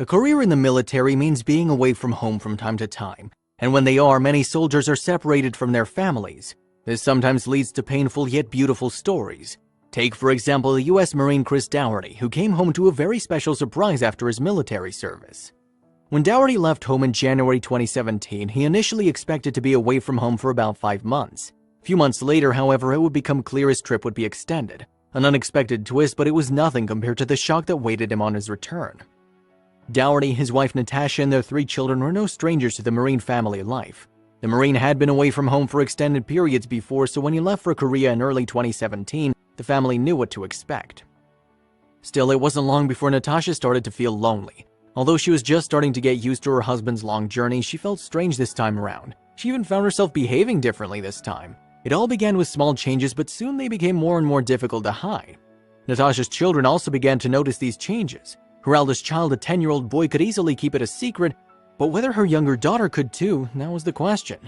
A career in the military means being away from home from time to time, and when they are, many soldiers are separated from their families. This sometimes leads to painful yet beautiful stories. Take, for example, the U.S. Marine Chris Dougherty, who came home to a very special surprise after his military service. When Dougherty left home in January 2017, he initially expected to be away from home for about 5 months. A few months later, however, it would become clear his trip would be extended. An unexpected twist, but it was nothing compared to the shock that awaited him on his return. Dougherty, his wife Natasha, and their 3 children were no strangers to the Marine family life. The Marine had been away from home for extended periods before, so when he left for Korea in early 2017, the family knew what to expect. Still, it wasn't long before Natasha started to feel lonely. Although she was just starting to get used to her husband's long journey, she felt strange this time around. She even found herself behaving differently this time. It all began with small changes, but soon they became more and more difficult to hide. Natasha's children also began to notice these changes. Her eldest child, a 10-year-old boy, could easily keep it a secret, but whether her younger daughter could too, that was the question.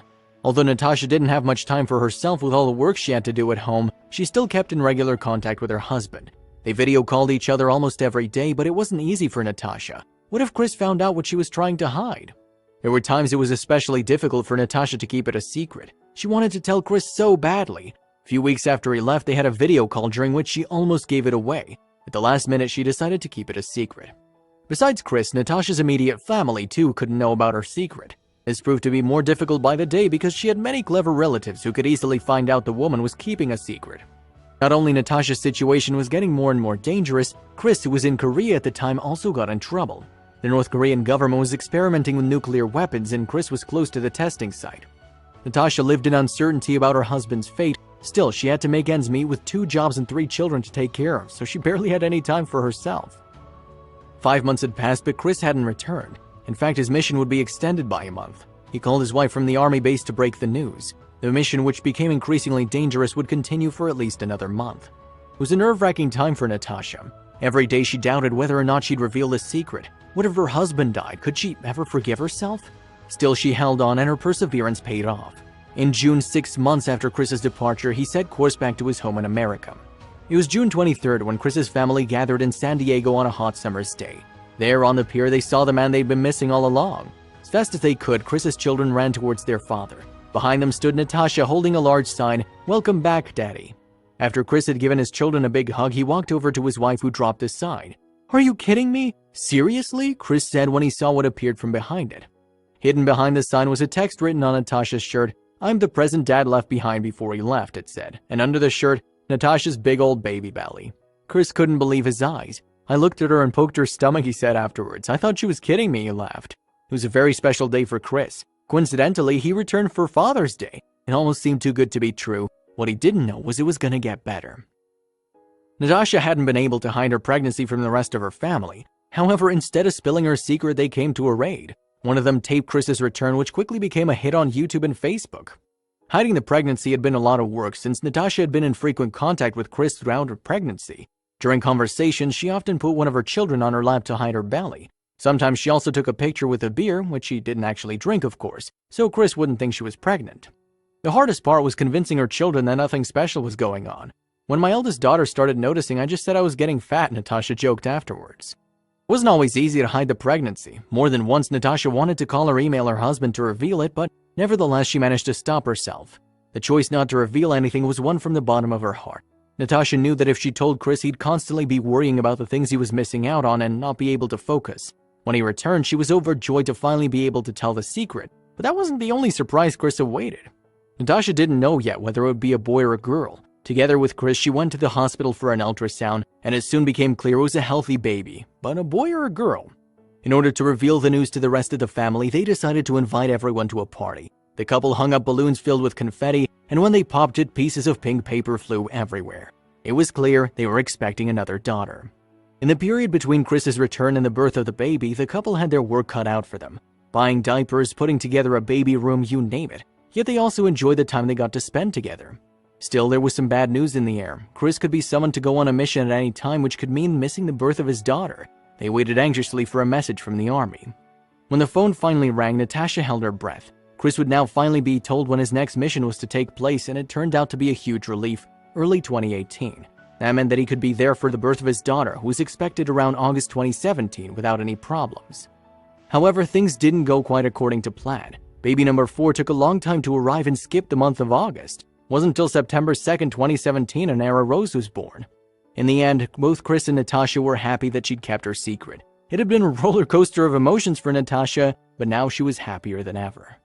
Although Natasha didn't have much time for herself with all the work she had to do at home, she still kept in regular contact with her husband. They video called each other almost every day, but it wasn't easy for Natasha. What if Chris found out what she was trying to hide? There were times it was especially difficult for Natasha to keep it a secret. She wanted to tell Chris so badly. A few weeks after he left, they had a video call during which she almost gave it away. At the last minute, she decided to keep it a secret. Besides Chris, Natasha's immediate family too couldn't know about her secret. This proved to be more difficult by the day because she had many clever relatives who could easily find out the woman was keeping a secret. Not only Natasha's situation was getting more and more dangerous, Chris, who was in Korea at the time, also got in trouble. The North Korean government was experimenting with nuclear weapons and Chris was close to the testing site. Natasha lived in uncertainty about her husband's fate. Still, she had to make ends meet with 2 jobs and 3 children to take care of, so she barely had any time for herself. 5 months had passed, but Chris hadn't returned. In fact, his mission would be extended by a month. He called his wife from the army base to break the news. The mission, which became increasingly dangerous, would continue for at least another month. It was a nerve-wracking time for Natasha. Every day she doubted whether or not she'd reveal the secret. What if her husband died? Could she ever forgive herself? Still, she held on and her perseverance paid off. In June, 6 months after Chris's departure, he set course back to his home in America. It was June 23rd when Chris's family gathered in San Diego on a hot summer's day. There on the pier, they saw the man they'd been missing all along. As fast as they could, Chris's children ran towards their father. Behind them stood Natasha holding a large sign, "Welcome back, Daddy." After Chris had given his children a big hug, he walked over to his wife who dropped the sign. "Are you kidding me? Seriously?" Chris said when he saw what appeared from behind it. Hidden behind the sign was a text written on Natasha's shirt. "I'm the present Dad left behind before he left," it said. And under the shirt, Natasha's big old baby belly. Chris couldn't believe his eyes. "I looked at her and poked her stomach," he said afterwards. "I thought she was kidding me," he laughed. It was a very special day for Chris. Coincidentally, he returned for Father's Day. It almost seemed too good to be true. What he didn't know was it was going to get better. Natasha hadn't been able to hide her pregnancy from the rest of her family. However, instead of spilling her secret, they came to her aid. One of them taped Chris's return, which quickly became a hit on YouTube and Facebook. Hiding the pregnancy had been a lot of work since Natasha had been in frequent contact with Chris throughout her pregnancy. During conversations, she often put one of her children on her lap to hide her belly. Sometimes she also took a picture with a beer, which she didn't actually drink, of course, so Chris wouldn't think she was pregnant. The hardest part was convincing her children that nothing special was going on. "When my eldest daughter started noticing, I just said I was getting fat," Natasha joked afterwards. It wasn't always easy to hide the pregnancy. More than once, Natasha wanted to call or email her husband to reveal it, but nevertheless, she managed to stop herself. The choice not to reveal anything was one from the bottom of her heart. Natasha knew that if she told Chris, he'd constantly be worrying about the things he was missing out on and not be able to focus. When he returned, she was overjoyed to finally be able to tell the secret, but that wasn't the only surprise Chris awaited. Natasha didn't know yet whether it would be a boy or a girl. Together with Chris, she went to the hospital for an ultrasound, and it soon became clear it was a healthy baby, but a boy or a girl. In order to reveal the news to the rest of the family, they decided to invite everyone to a party. The couple hung up balloons filled with confetti, and when they popped it, pieces of pink paper flew everywhere. It was clear they were expecting another daughter. In the period between Chris's return and the birth of the baby, the couple had their work cut out for them. Buying diapers, putting together a baby room, you name it. Yet they also enjoyed the time they got to spend together. Still, there was some bad news in the air. Chris could be summoned to go on a mission at any time, which could mean missing the birth of his daughter. They waited anxiously for a message from the army. When the phone finally rang, Natasha held her breath. Chris would now finally be told when his next mission was to take place, and it turned out to be a huge relief. Early 2018. That meant that he could be there for the birth of his daughter, who was expected around August 2017 without any problems. However, things didn't go quite according to plan. Baby number 4 took a long time to arrive and skipped the month of August. It wasn't until September 2nd, 2017, Anara Rose was born. In the end, both Chris and Natasha were happy that she'd kept her secret. It had been a roller coaster of emotions for Natasha, but now she was happier than ever.